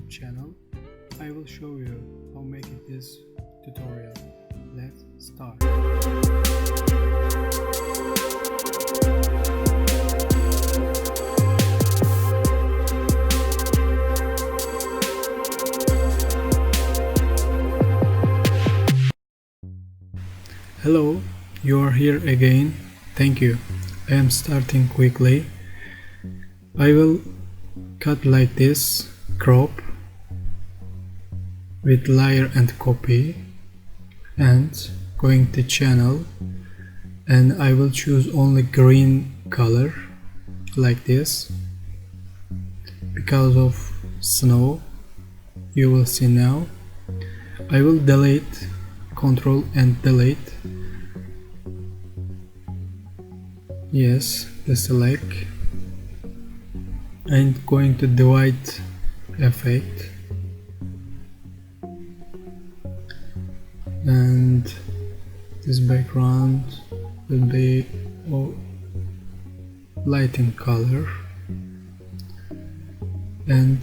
channel. I will show you how making this tutorial. Let's start. Hello, you are here again. Thank you. I am starting quickly. I will cut like this, crop with layer and copy, and going to channel, and I will choose only green color like this because of snow. You will see now. I will delete, control and delete. Yes, deselect, and going to divide effect, and this background will be light in color, and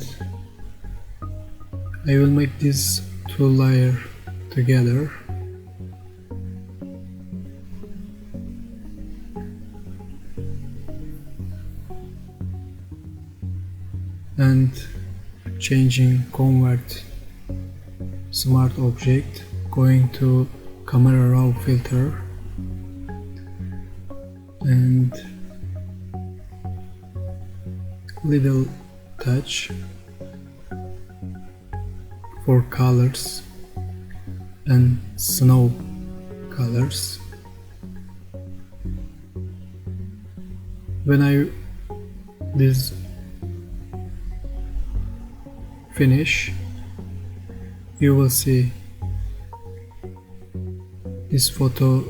I will make these two layers together. And changing convert smart object, going to camera raw filter, and little touch for colors and snow colors. When this finish, you will see this photo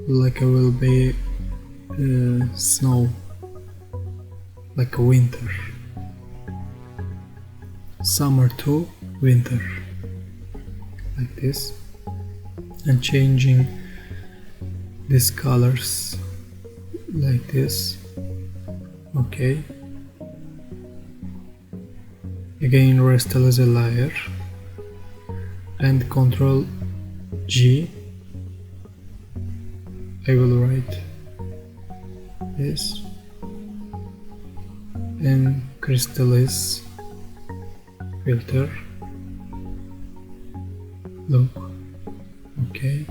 like it will be snow, like a winter, summer to winter, like this, and changing these colors like this. Okay, again restyle a layer and Ctrl G. I will write this and crystallize filter. Look, okay,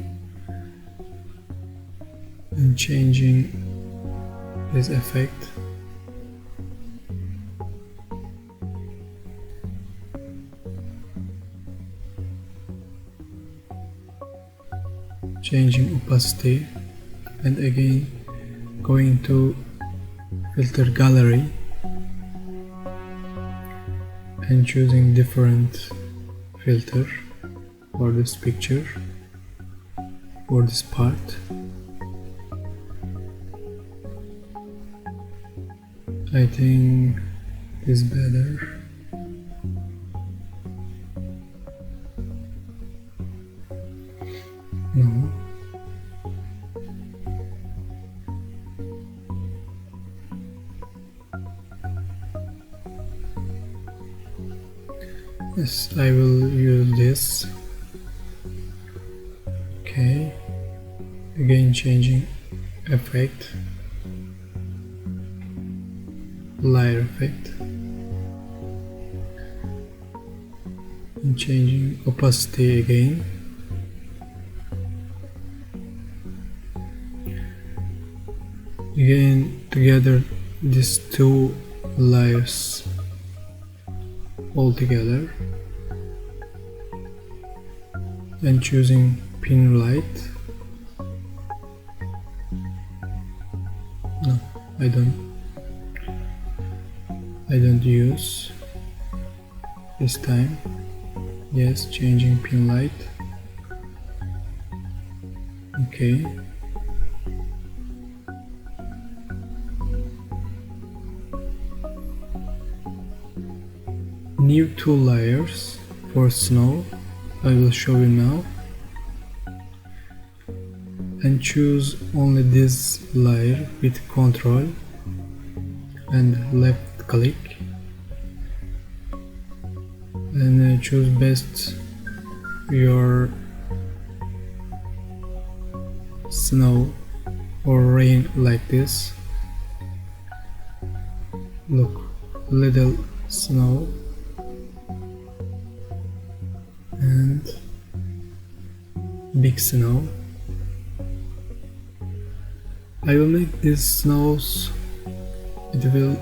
and changing this effect. Changing opacity, and again going to filter gallery and choosing different filter for this picture, for this part. I think this is better. No. Yes, I will use this. Okay, again changing effect, layer effect, and changing opacity again. Again together these two layers all together, and choosing pin light. No, I don't use this time. Yes, changing pin light. Okay, new two layers for snow. I will show you now, and choose only this layer with Ctrl and left click and choose best your snow or rain like this. Look, little snow and big snow. I will make these snows, it will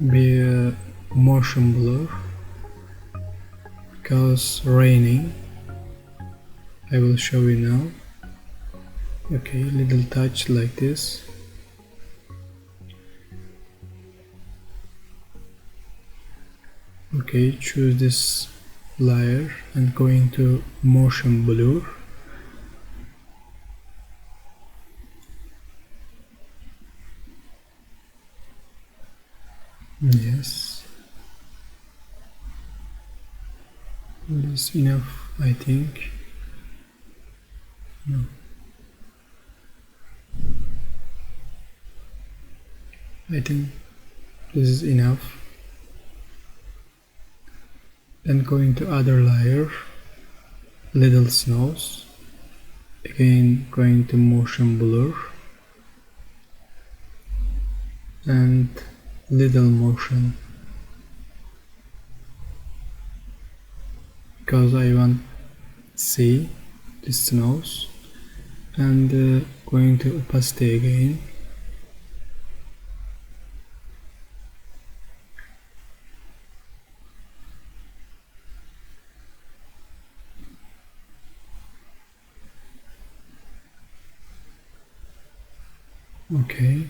be a motion blur because raining. I will show you now. Okay, little touch like this. Okay, choose this layer and go into motion blur. Yes, this is enough, I think. No, I think this is enough. Then going to other layer, little snows. Again going to motion blur and little motion because I want to see the snows, and going to opacity again. Okay,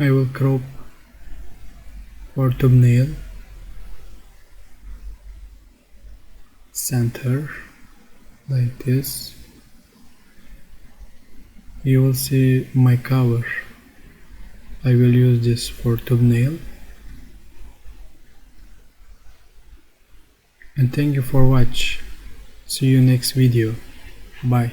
I will crop for thumbnail, center like this. You will see my cover. I will use this for thumbnail. And thank you for watching. See you next video. Bye.